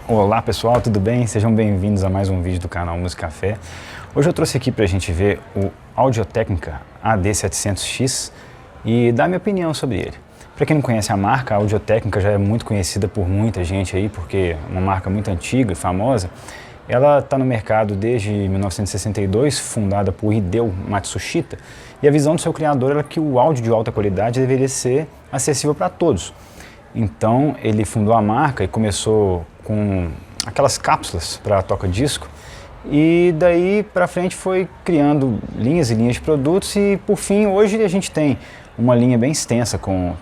Olá pessoal, tudo bem? Sejam bem-vindos a mais um vídeo do canal Música Café. Hoje eu trouxe aqui pra gente ver o Audio-Technica AD700X e dar minha opinião sobre ele. Para quem não conhece a marca, a Audio-Technica já é muito conhecida por muita gente aí, porque é uma marca muito antiga e famosa. Ela está no mercado desde 1962, fundada por Hideo Matsushita, e a visão do seu criador era que o áudio de alta qualidade deveria ser acessível para todos. Então ele fundou a marca e começou com aquelas cápsulas para toca-disco, e daí para frente foi criando linhas e linhas de produtos, e por fim hoje a gente tem uma linha bem extensa com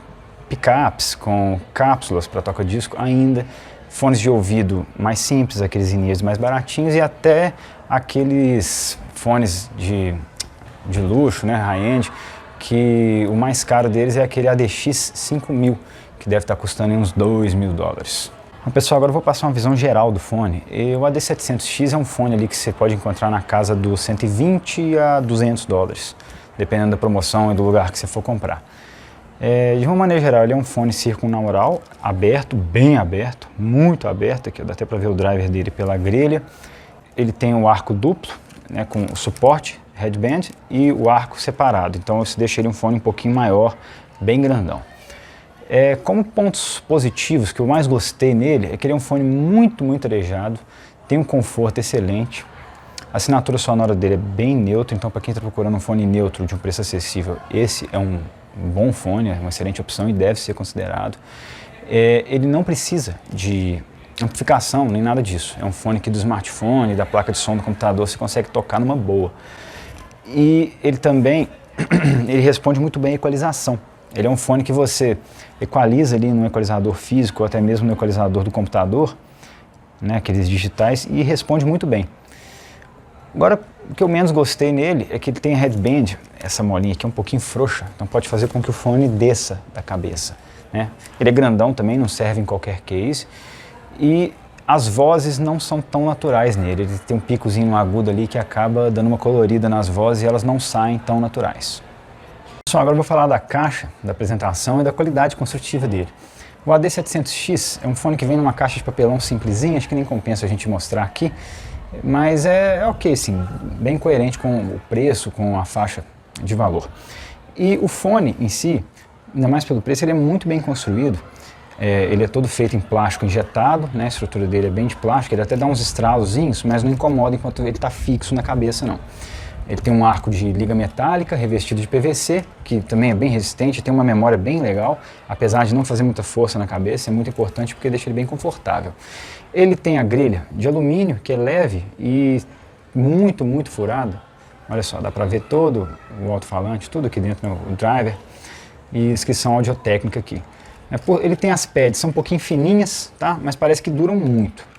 picapes, com cápsulas para toca-disco ainda, fones de ouvido mais simples, aqueles in-ears mais baratinhos, e até aqueles fones de luxo, né, high-end, que o mais caro deles é aquele ADX 5000, que deve estar custando uns $2.000. Bom, pessoal, agora eu vou passar uma visão geral do fone. E o AD700X é um fone ali que você pode encontrar na casa dos 120 a $200, dependendo da promoção e do lugar que você for comprar. De uma maneira geral, ele é um fone circunaural, aberto, bem aberto, muito aberto, aqui dá até para ver o driver dele pela grelha. Ele tem o arco duplo, né, com o suporte, headband, e o arco separado, então isso deixa ele um fone um pouquinho maior, bem grandão. Como pontos positivos que eu mais gostei nele, é que ele é um fone muito arejado, tem um conforto excelente, a assinatura sonora dele é bem neutra, então para quem está procurando um fone neutro de um preço acessível, esse é um bom fone, é uma excelente opção e deve ser considerado. Ele não precisa de amplificação nem nada disso, é um fone que do smartphone, da placa de som do computador você consegue tocar numa boa. E ele também ele responde muito bem à equalização. Ele é um fone que você equaliza ali no equalizador físico ou até mesmo no equalizador do computador, né, aqueles digitais, e responde muito bem. Agora, o que eu menos gostei nele é que ele tem headband, essa molinha aqui é um pouquinho frouxa, então pode fazer com que o fone desça da cabeça, né? Ele é grandão também, não serve em qualquer case, e as vozes não são tão naturais nele. Ele tem um picozinho no agudo ali que acaba dando uma colorida nas vozes e elas não saem tão naturais. Pessoal, agora eu vou falar da caixa, da apresentação e da qualidade construtiva dele. O AD700X é um fone que vem numa caixa de papelão simplesinha, acho que nem compensa a gente mostrar aqui, mas é ok, sim, bem coerente com o preço, com a faixa de valor. E o fone em si, ainda mais pelo preço, ele é muito bem construído. Ele é todo feito em plástico injetado, né? A estrutura dele é bem de plástico, ele até dá uns estralozinhos, mas não incomoda enquanto ele está fixo na cabeça, não. Ele tem um arco de liga metálica revestido de PVC, que também é bem resistente, tem uma memória bem legal, apesar de não fazer muita força na cabeça, é muito importante porque deixa ele bem confortável. Ele tem a grelha de alumínio, que é leve e muito furada. Olha só, dá para ver todo o alto-falante, tudo aqui dentro, né, o driver, e inscrição Audio-Technica aqui. Ele tem as pads, são um pouquinho fininhas, tá? Mas parece que duram muito.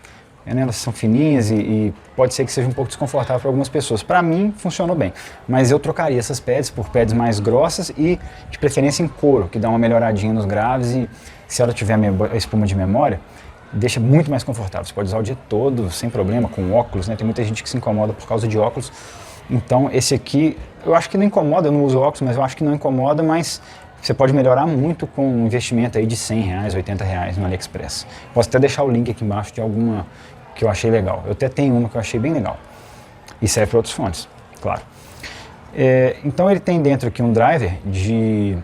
Elas são fininhas e pode ser que seja um pouco desconfortável para algumas pessoas. Para mim, funcionou bem, mas eu trocaria essas pads por pads mais grossas e de preferência em couro, que dá uma melhoradinha nos graves, e se ela tiver a espuma de memória, deixa muito mais confortável. Você pode usar o dia todo, sem problema, com óculos, né? Tem muita gente que se incomoda por causa de óculos. Então esse aqui, eu acho que não incomoda, eu não uso óculos, mas eu acho que não incomoda, mas você pode melhorar muito com um investimento aí de R$100, R$80 no AliExpress. Posso até deixar o link aqui embaixo de alguma que eu achei legal. Eu até tenho uma que eu achei bem legal. E serve para outros fones, claro. Então ele tem dentro aqui um driver de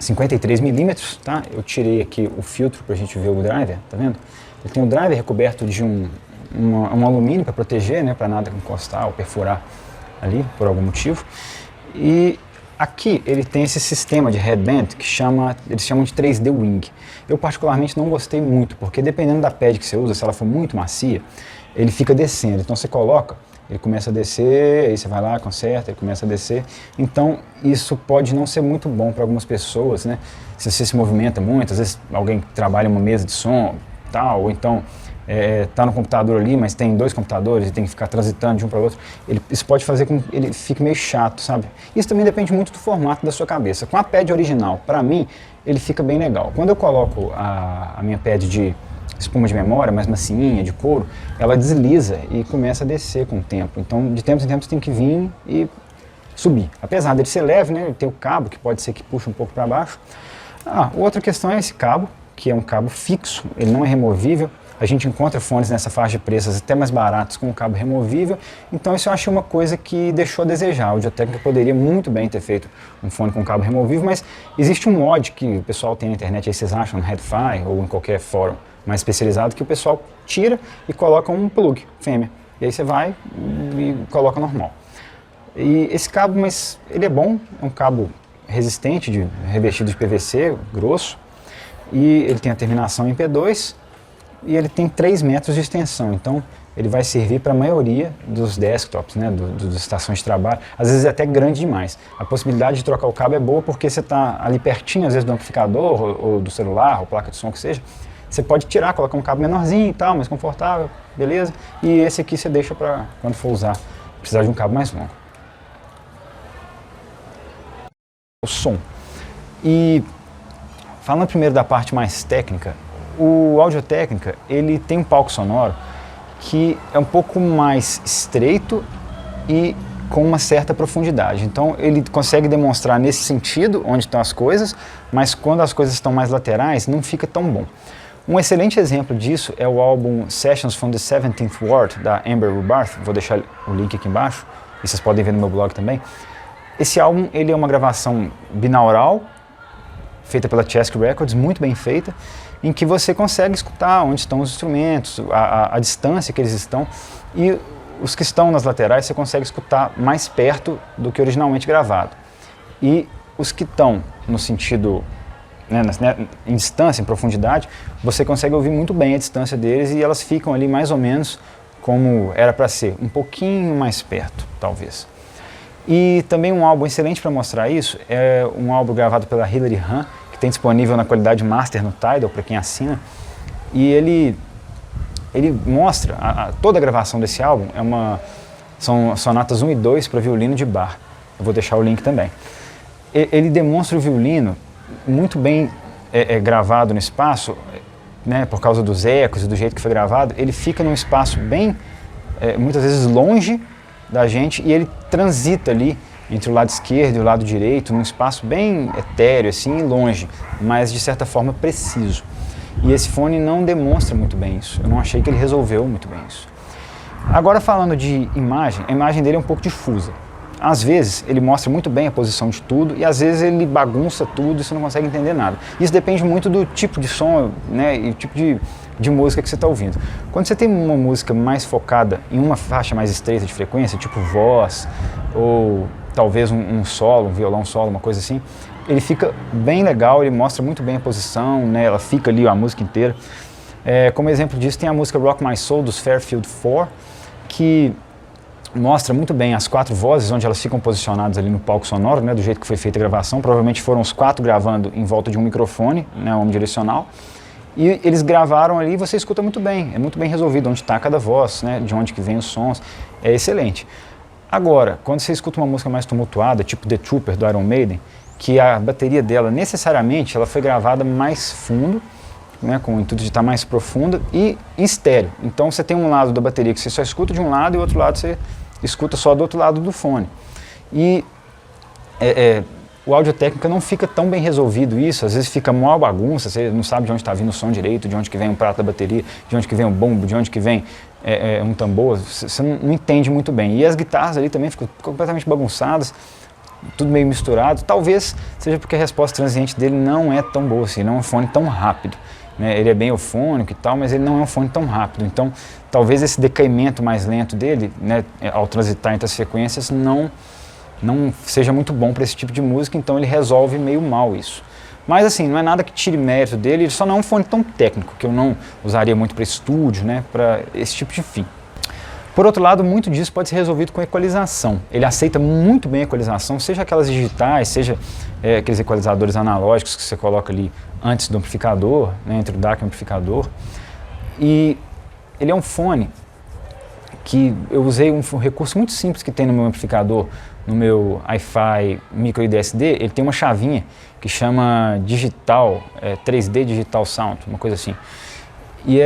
53 milímetros, tá? Eu tirei aqui o filtro para a gente ver o driver, tá vendo? Ele tem um driver recoberto de um alumínio para proteger, né, para nada encostar ou perfurar ali por algum motivo. E aqui ele tem esse sistema de headband que eles chamam de 3D Wing. Eu particularmente não gostei muito, porque dependendo da pad que você usa, se ela for muito macia, ele fica descendo. Então você coloca, ele começa a descer, aí você vai lá, conserta, ele começa a descer. Então isso pode não ser muito bom para algumas pessoas, né? Se você se movimenta muito, às vezes alguém que trabalha em uma mesa de som, tal, ou então tá no computador ali, mas tem dois computadores e tem que ficar transitando de um para o outro, isso pode fazer com que ele fique meio chato, sabe? Isso também depende muito do formato da sua cabeça. Com a pad original, para mim, ele fica bem legal. Quando eu coloco a minha pad de espuma de memória, mais macinha, de couro, ela desliza e começa a descer com o tempo. Então, de tempos em tempos, tem que vir e subir. Apesar dele ser leve, né, ele tem o cabo, que pode ser que puxe um pouco para baixo. Outra questão é esse cabo, que é um cabo fixo, ele não é removível. A gente encontra fones nessa faixa de preços até mais baratos com o cabo removível, então isso eu achei uma coisa que deixou a desejar. A Audio-Técnica poderia muito bem ter feito um fone com cabo removível, mas existe um mod que o pessoal tem na internet, aí vocês acham no Redfi ou em qualquer fórum mais especializado, que o pessoal tira e coloca um plug fêmea. E aí você vai e coloca normal. E esse cabo, mas ele é bom, é um cabo resistente, revestido de PVC, grosso, e ele tem a terminação em P2, e ele tem 3 metros de extensão, então ele vai servir para a maioria dos desktops, né, das estações de trabalho, às vezes é até grande demais. A possibilidade de trocar o cabo é boa porque você está ali pertinho, às vezes, do amplificador, ou do celular, ou placa de som, que seja. Você pode tirar, colocar um cabo menorzinho e tal, mais confortável, beleza? E esse aqui você deixa para quando for usar, precisar de um cabo mais longo. O som. E falando primeiro da parte mais técnica, o Audio-Técnica, ele tem um palco sonoro que é um pouco mais estreito e com uma certa profundidade. Então ele consegue demonstrar nesse sentido onde estão as coisas, mas quando as coisas estão mais laterais não fica tão bom. Um excelente exemplo disso é o álbum Sessions from the 17th Ward, da Amber Rubarth. Vou deixar o link aqui embaixo, e vocês podem ver no meu blog também. Esse álbum ele é uma gravação binaural, feita pela Chesky Records, muito bem feita, em que você consegue escutar onde estão os instrumentos, a distância que eles estão, e os que estão nas laterais você consegue escutar mais perto do que originalmente gravado. E os que estão no sentido, né, em distância, em profundidade, você consegue ouvir muito bem a distância deles e elas ficam ali mais ou menos como era para ser, um pouquinho mais perto, talvez. E também um álbum excelente para mostrar isso é um álbum gravado pela Hilary Hahn, que tem disponível na qualidade Master no Tidal, para quem assina. E ele mostra, toda a gravação desse álbum são sonatas 1 e 2 para violino de Bach. Eu vou deixar o link também. Ele demonstra o violino muito bem gravado no espaço, né, por causa dos ecos e do jeito que foi gravado. Ele fica num espaço bem, muitas vezes longe da gente, e ele transita ali entre o lado esquerdo e o lado direito, num espaço bem etéreo, assim, longe, mas de certa forma preciso. E esse fone não demonstra muito bem isso. Eu não achei que ele resolveu muito bem isso. Agora, falando de imagem, a imagem dele é um pouco difusa. Às vezes ele mostra muito bem a posição de tudo e às vezes ele bagunça tudo e você não consegue entender nada. Isso depende muito do tipo de som, né, e tipo de música que você está ouvindo. Quando você tem uma música mais focada em uma faixa mais estreita de frequência, tipo voz ou talvez um solo, um violão solo, uma coisa assim, ele fica bem legal, ele mostra muito bem a posição, né, ela fica ali a música inteira. Como exemplo disso tem a música Rock My Soul dos Fairfield 4, que mostra muito bem as 4 vozes, onde elas ficam posicionadas ali no palco sonoro, né, do jeito que foi feita a gravação. Provavelmente foram os 4 gravando em volta de um microfone, né, omnidirecional. E eles gravaram ali e você escuta muito bem, é muito bem resolvido onde está cada voz, né, de onde que vem os sons, é excelente. Agora, quando você escuta uma música mais tumultuada, tipo The Trooper do Iron Maiden, que a bateria dela necessariamente ela foi gravada mais fundo, né, com o intuito de estar mais profunda e em estéreo. Então você tem um lado da bateria que você só escuta de um lado e o outro lado você escuta só do outro lado do fone. E o Audio-Técnica não fica tão bem resolvido isso, às vezes fica mó bagunça, você não sabe de onde está vindo o som direito, de onde que vem um prato da bateria, de onde que vem um bombo, de onde que vem um tambor, você não entende muito bem. E as guitarras ali também ficam completamente bagunçadas, tudo meio misturado, talvez seja porque a resposta transiente dele não é tão boa assim, não é um fone tão rápido. Né? Ele é bem eufônico e tal, mas ele não é um fone tão rápido, então talvez esse decaimento mais lento dele, né, ao transitar entre as frequências, não seja muito bom para esse tipo de música, então ele resolve meio mal isso. Mas assim, não é nada que tire mérito dele, ele só não é um fone tão técnico, que eu não usaria muito para estúdio, né, para esse tipo de fim. Por outro lado, muito disso pode ser resolvido com equalização. Ele aceita muito bem a equalização, seja aquelas digitais, seja aqueles equalizadores analógicos que você coloca ali antes do amplificador, né, entre o DAC e o amplificador. E ele é um fone que eu usei um recurso muito simples que tem no meu amplificador, no meu Hi-Fi Micro IDSD. Ele tem uma chavinha que chama Digital, 3D Digital Sound, uma coisa assim. E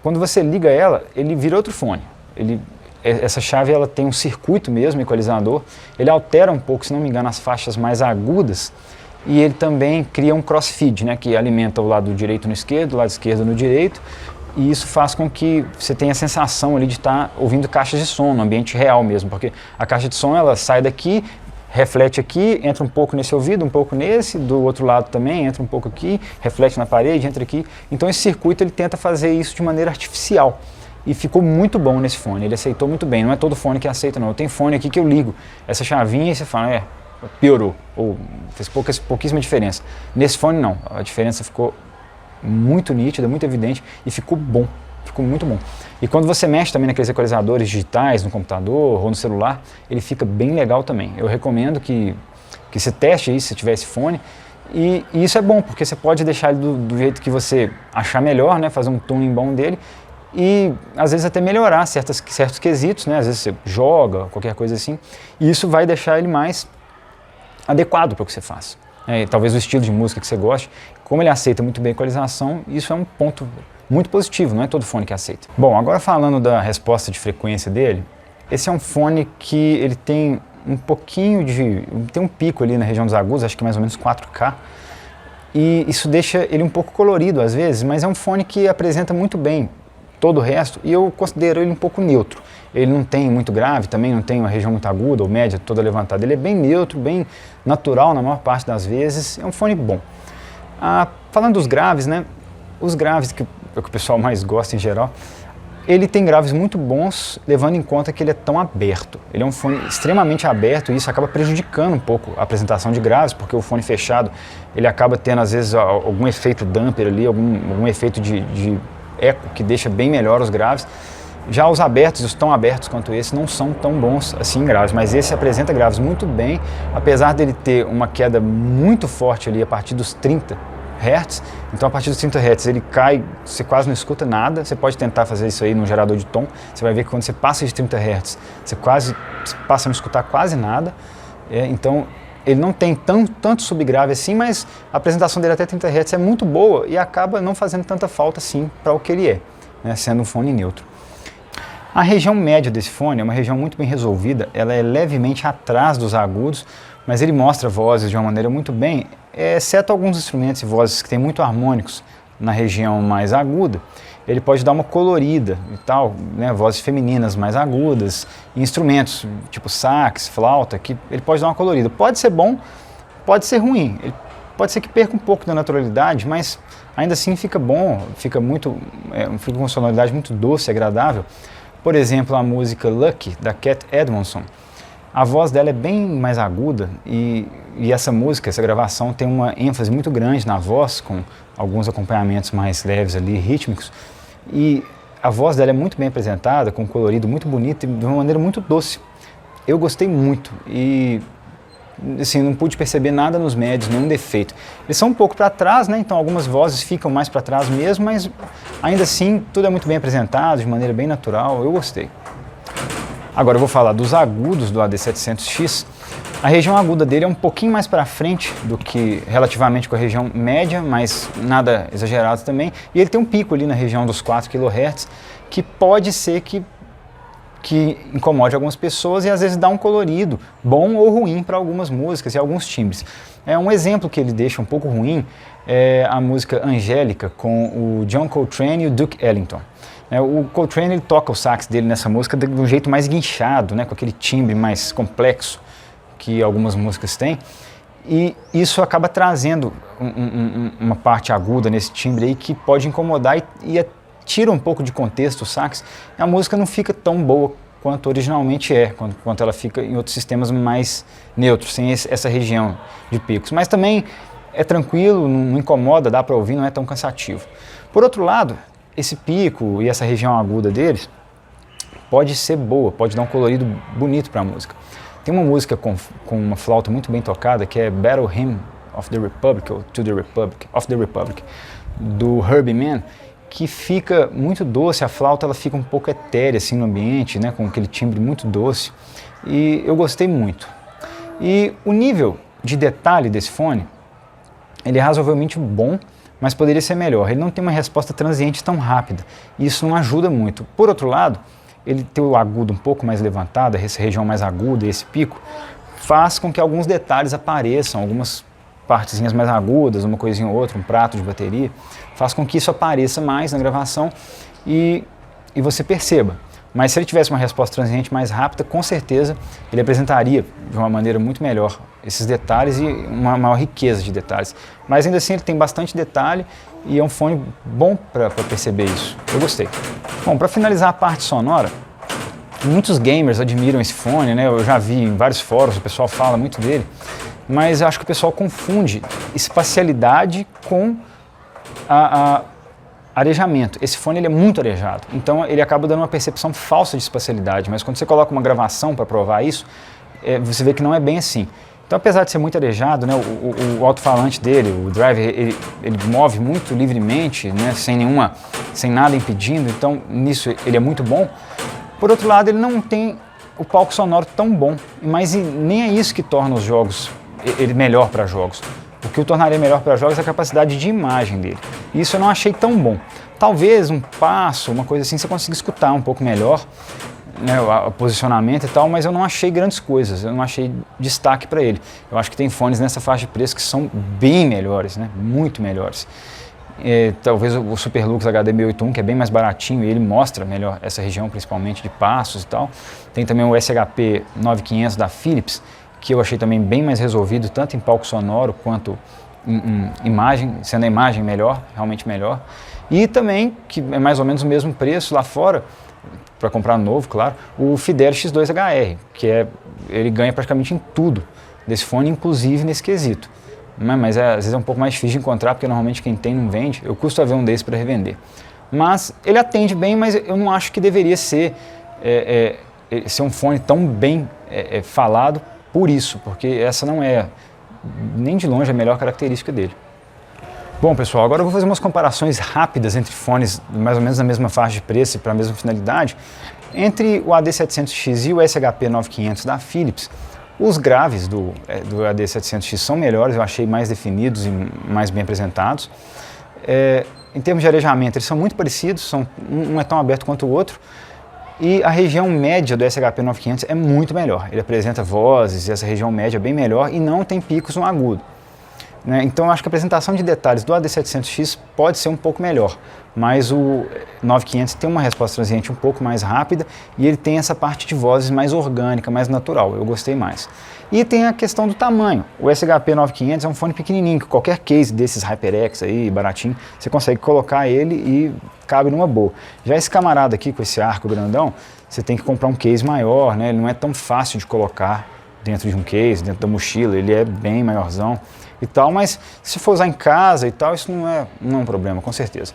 quando você liga ela, ele vira outro fone. Essa chave ela tem um circuito mesmo, equalizador. Ele altera um pouco, se não me engano, as faixas mais agudas. E ele também cria um crossfeed, né, que alimenta o lado direito no esquerdo, o lado esquerdo no direito. e isso faz com que você tenha a sensação ali de estar ouvindo caixas de som, no ambiente real mesmo, porque a caixa de som ela sai daqui, reflete aqui, entra um pouco nesse ouvido, um pouco nesse, do outro lado também, entra um pouco aqui, reflete na parede, entra aqui. Então esse circuito ele tenta fazer isso de maneira artificial. E ficou muito bom nesse fone, ele aceitou muito bem. Não é todo fone que aceita não, eu tenho fone aqui que eu ligo essa chavinha e você fala, piorou, ou fez pouquíssima diferença. Nesse fone não, a diferença ficou muito nítida, muito evidente e ficou bom. Ficou muito bom. E quando você mexe também naqueles equalizadores digitais no computador ou no celular, ele fica bem legal também. Eu recomendo que você teste isso se tiver esse fone. E isso é bom, porque você pode deixar ele do jeito que você achar melhor, né? Fazer um tuning bom dele e às vezes até melhorar certos quesitos, né? Às vezes você joga, qualquer coisa assim. E isso vai deixar ele mais adequado para o que você faz. Talvez o estilo de música que você goste. Como ele aceita muito bem a equalização, isso é um ponto muito positivo, não é todo fone que aceita. Bom, agora falando da resposta de frequência dele, esse é um fone que ele tem um pouquinho tem um pico ali na região dos agudos, acho que mais ou menos 4K, e isso deixa ele um pouco colorido às vezes, mas é um fone que apresenta muito bem todo o resto e eu considero ele um pouco neutro. Ele não tem muito grave, também não tem uma região muito aguda ou média toda levantada, ele é bem neutro, bem natural na maior parte das vezes, é um fone bom. Falando dos graves, né? Os graves que é o que o pessoal mais gosta em geral, ele tem graves muito bons, levando em conta que ele é tão aberto. Ele é um fone extremamente aberto e isso acaba prejudicando um pouco a apresentação de graves, porque o fone fechado, ele acaba tendo às vezes algum efeito damper ali, algum efeito de eco que deixa bem melhor os graves. Já os abertos, os tão abertos quanto esse, não são tão bons assim em graves, mas esse apresenta graves muito bem, apesar dele ter uma queda muito forte ali a partir dos 30 Hz, então a partir dos 30 Hz ele cai, você quase não escuta nada, você pode tentar fazer isso aí no gerador de tom, você vai ver que quando você passa de 30 Hz, você passa a não escutar quase nada, então ele não tem tanto subgrave assim, mas a apresentação dele até 30 Hz é muito boa e acaba não fazendo tanta falta assim para o que ele é, né, sendo um fone neutro. A região média desse fone é uma região muito bem resolvida, ela é levemente atrás dos agudos, mas ele mostra vozes de uma maneira muito bem, exceto alguns instrumentos e vozes que têm muito harmônicos na região mais aguda, ele pode dar uma colorida e tal, né, vozes femininas mais agudas, instrumentos tipo sax, flauta, que ele pode dar uma colorida. Pode ser bom, pode ser ruim, ele pode ser que perca um pouco da naturalidade, mas ainda assim fica bom, fica com uma sonoridade muito doce, agradável. Por exemplo, a música Lucky, da Cat Edmondson, a voz dela é bem mais aguda e essa música, essa gravação tem uma ênfase muito grande na voz, com alguns acompanhamentos mais leves ali, rítmicos, e a voz dela é muito bem apresentada, com um colorido muito bonito e de uma maneira muito doce. Eu gostei muito e assim, não pude perceber nada nos médios, nenhum defeito. Eles são um pouco para trás, né? Então algumas vozes ficam mais para trás mesmo, mas ainda assim tudo é muito bem apresentado, de maneira bem natural, eu gostei. Agora eu vou falar dos agudos do AD700X. A região aguda dele é um pouquinho mais para frente do que relativamente com a região média, mas nada exagerado também. E ele tem um pico ali na região dos 4 kHz, que pode ser que incomode algumas pessoas e às vezes dá um colorido bom ou ruim para algumas músicas e alguns timbres. Um exemplo que ele deixa um pouco ruim é a música Angélica com o John Coltrane e o Duke Ellington. O Coltrane ele toca o sax dele nessa música de um jeito mais guinchado, né, com aquele timbre mais complexo que algumas músicas têm, e isso acaba trazendo uma parte aguda nesse timbre aí que pode incomodar e tira um pouco de contexto o sax, e a música não fica tão boa quanto originalmente quanto ela fica em outros sistemas mais neutros, sem essa região de picos. Mas também é tranquilo, não incomoda, dá para ouvir, não é tão cansativo. Por outro lado, esse pico e essa região aguda deles pode ser boa, pode dar um colorido bonito para a música. Tem uma música com uma flauta muito bem tocada, que é Battle Hymn of the Republic, ou To the Republic, of the Republic, do Herbie Mann, que fica muito doce, a flauta ela fica um pouco etérea assim no ambiente, né, com aquele timbre muito doce, e eu gostei muito. E o nível de detalhe desse fone, ele é razoavelmente bom, mas poderia ser melhor. Ele não tem uma resposta transiente tão rápida, e isso não ajuda muito. Por outro lado, ele ter o agudo um pouco mais levantado, essa região mais aguda, esse pico, faz com que alguns detalhes apareçam, algumas partezinhas mais agudas, uma coisinha ou outra, um prato de bateria, faz com que isso apareça mais na gravação e você perceba. Mas se ele tivesse uma resposta transiente mais rápida, com certeza ele apresentaria de uma maneira muito melhor esses detalhes e uma maior riqueza de detalhes. Mas ainda assim ele tem bastante detalhe e é um fone bom para perceber isso. Eu gostei. Bom, para finalizar a parte sonora, muitos gamers admiram esse fone, né? Eu já vi em vários fóruns, o pessoal fala muito dele, mas eu acho que o pessoal confunde espacialidade com arejamento. Esse fone ele é muito arejado, então ele acaba dando uma percepção falsa de espacialidade, mas quando você coloca uma gravação para provar isso, você vê que não é bem assim. Então, apesar de ser muito arejado, né, o alto-falante dele, o driver, ele move muito livremente, né, sem nada impedindo, então nisso ele é muito bom. Por outro lado, ele não tem o palco sonoro tão bom, mas nem é isso que torna os jogos ele melhor para jogos. O que o tornaria melhor para jogos é a capacidade de imagem dele. E isso eu não achei tão bom. Talvez um passo, uma coisa assim, você consiga escutar um pouco melhor, né, o posicionamento e tal, mas eu não achei grandes coisas, eu não achei destaque para ele. Eu acho que tem fones nessa faixa de preço que são bem melhores, né, muito melhores. Talvez o Superlux HD681, que é bem mais baratinho, e ele mostra melhor essa região, principalmente de passos e tal. Tem também o SHP 9500 da Philips, que eu achei também bem mais resolvido, tanto em palco sonoro quanto em imagem, sendo a imagem melhor, realmente melhor. E também, que é mais ou menos o mesmo preço lá fora, para comprar novo, claro, o Fidelis X2HR, que ele ganha praticamente em tudo desse fone, inclusive nesse quesito. Mas às vezes é um pouco mais difícil de encontrar, porque normalmente quem tem não vende. Eu custo ver um desses para revender. Mas ele atende bem, mas eu não acho que deveria ser um fone tão bem falado por isso, porque essa não é nem de longe a melhor característica dele. Bom, pessoal, agora eu vou fazer umas comparações rápidas entre fones mais ou menos na mesma faixa de preço e para a mesma finalidade. Entre o AD700X e o SHP 9500 da Philips, os graves do AD700X são melhores, eu achei mais definidos e mais bem apresentados. Em termos de arejamento, eles são muito parecidos, um é tão aberto quanto o outro. E a região média do SHP 9500 é muito melhor. Ele apresenta vozes e essa região média é bem melhor e não tem picos no agudo. Né? Então eu acho que a apresentação de detalhes do AD700X pode ser um pouco melhor, mas o 9500 tem uma resposta transiente um pouco mais rápida e ele tem essa parte de vozes mais orgânica, mais natural, eu gostei mais. E tem a questão do tamanho. O SHP 9500 é um fone pequenininho, que qualquer case desses HyperX aí, baratinho, você consegue colocar ele e cabe numa boa. Já esse camarada aqui com esse arco grandão, você tem que comprar um case maior, né? Ele não é tão fácil de colocar dentro de um case, dentro da mochila, ele é bem maiorzão e tal, mas se for usar em casa e tal, isso não é um problema, com certeza.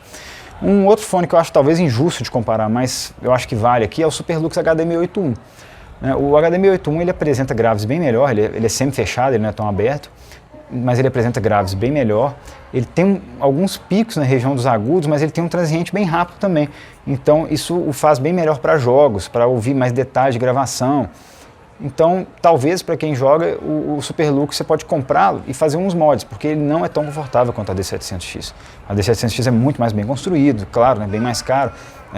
Um outro fone que eu acho talvez injusto de comparar, mas eu acho que vale aqui, é o Superlux HD681. O HD681 ele apresenta graves bem melhor, ele é semi-fechado, ele não é tão aberto, mas ele apresenta graves bem melhor. Ele tem alguns picos na região dos agudos, mas ele tem um transiente bem rápido também. Então isso o faz bem melhor para jogos, para ouvir mais detalhes de gravação. Então, talvez para quem joga o Superlux você pode comprá-lo e fazer uns mods, porque ele não é tão confortável quanto a D700X. A D700X é muito mais bem construído, claro, né, bem mais caro,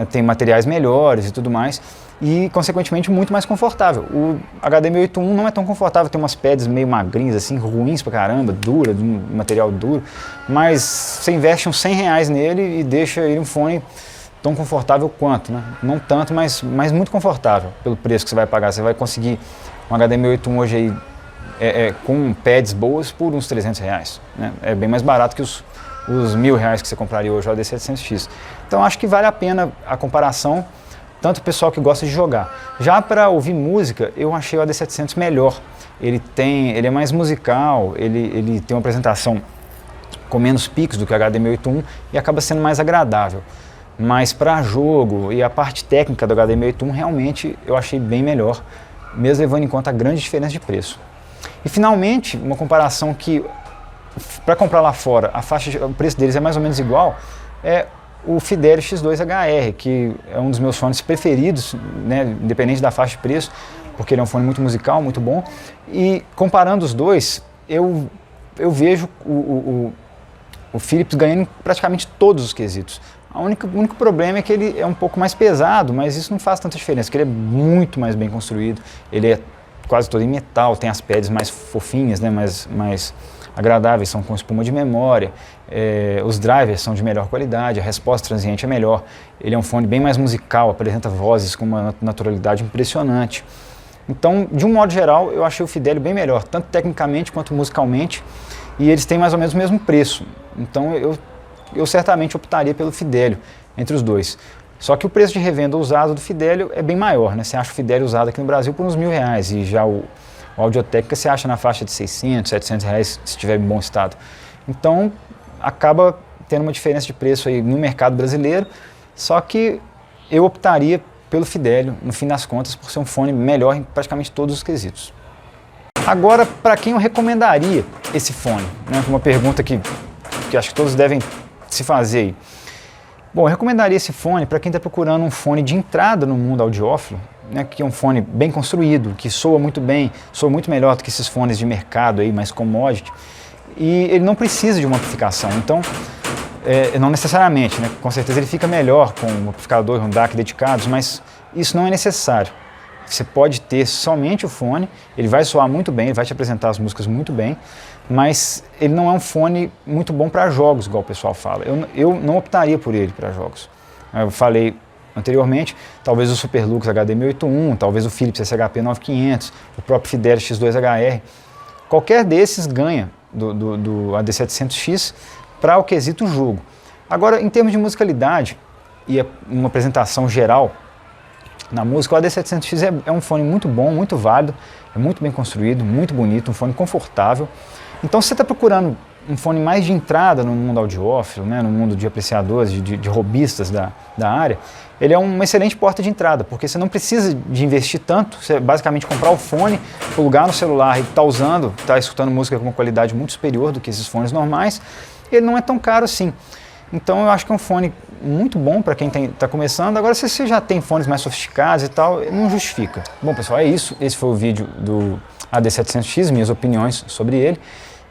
tem materiais melhores e tudo mais, e consequentemente muito mais confortável. O HD681 não é tão confortável, tem umas pads meio magrinhas assim, ruins pra caramba, dura, de um material duro, mas você investe uns R$100 nele e deixa ele um fone tão confortável quanto, né? Não tanto, mas muito confortável pelo preço que você vai pagar. Você vai conseguir um HD681 hoje aí, com pads boas por uns R$300, né? É bem mais barato que os R$1.000 que você compraria hoje o AD700X. Então acho que vale a pena a comparação, tanto o pessoal que gosta de jogar. Já para ouvir música, eu achei o AD700 melhor. Ele é mais musical, ele tem uma apresentação com menos picos do que o HD681 e acaba sendo mais agradável. Mas para jogo e a parte técnica do HD681 realmente eu achei bem melhor, mesmo levando em conta a grande diferença de preço. E finalmente, uma comparação que, para comprar lá fora, o preço deles é mais ou menos igual, é o Fidelis X2HR, que é um dos meus fones preferidos, né, independente da faixa de preço, porque ele é um fone muito musical, muito bom. E comparando os dois, eu vejo o Philips ganhando praticamente todos os quesitos. O único problema é que ele é um pouco mais pesado, mas isso não faz tanta diferença, porque ele é muito mais bem construído, ele é quase todo em metal, tem as pads mais fofinhas, né, mais agradáveis, são com espuma de memória, os drivers são de melhor qualidade, a resposta transiente é melhor, ele é um fone bem mais musical, apresenta vozes com uma naturalidade impressionante. Então, de um modo geral, eu achei o Fidelio bem melhor, tanto tecnicamente quanto musicalmente, e eles têm mais ou menos o mesmo preço. Então, eu certamente optaria pelo Fidelio entre os dois. Só que o preço de revenda usado do Fidelio é bem maior, né? Você acha o Fidelio usado aqui no Brasil por uns R$1.000, e já o Audio-Técnica você acha na faixa de R$600, R$700 se estiver em bom estado. Então, acaba tendo uma diferença de preço aí no mercado brasileiro, só que eu optaria pelo Fidelio, no fim das contas, por ser um fone melhor em praticamente todos os quesitos. Agora, para quem eu recomendaria esse fone? Né? Uma pergunta que acho que todos devem se fazer aí. Bom, eu recomendaria esse fone para quem está procurando um fone de entrada no mundo audiófilo, né, que é um fone bem construído, que soa muito bem, soa muito melhor do que esses fones de mercado aí, mais commodity, e ele não precisa de uma amplificação, então, não necessariamente, né, com certeza ele fica melhor com um amplificador e um DAC dedicados, mas isso não é necessário. Você pode ter somente o fone, ele vai soar muito bem, ele vai te apresentar as músicas muito bem, mas ele não é um fone muito bom para jogos, igual o pessoal fala. Eu não optaria por ele para jogos. Eu falei anteriormente, talvez o Superlux HD1081, talvez o Philips SHP 9500, o próprio Fidelio X2HR. Qualquer desses ganha do AD700X para o quesito jogo. Agora, em termos de musicalidade e uma apresentação geral na música, o AD700X é um fone muito bom, muito válido, é muito bem construído, muito bonito, um fone confortável. Então, se você está procurando um fone mais de entrada no mundo audiófilo, né, no mundo de apreciadores, de robistas da área, ele é uma excelente porta de entrada, porque você não precisa de investir tanto, você basicamente comprar o fone, plugar no celular e está usando, está escutando música com uma qualidade muito superior do que esses fones normais, e ele não é tão caro assim. Então eu acho que é um fone muito bom para quem está começando. Agora, se você já tem fones mais sofisticados e tal, não justifica. Bom, pessoal, é isso. Esse foi o vídeo do AD700X, minhas opiniões sobre ele.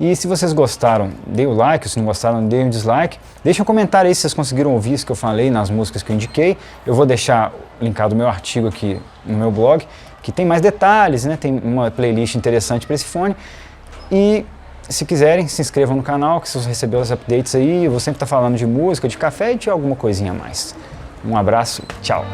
E se vocês gostaram, dê o like, se não gostaram, dê um dislike. Deixem um comentário aí se vocês conseguiram ouvir isso que eu falei nas músicas que eu indiquei. Eu vou deixar linkado o meu artigo aqui no meu blog, que tem mais detalhes, né? Tem uma playlist interessante para esse fone. E se quiserem, se inscrevam no canal, que vocês vão receber os updates aí. Eu vou sempre estar falando de música, de café e de alguma coisinha a mais. Um abraço, tchau!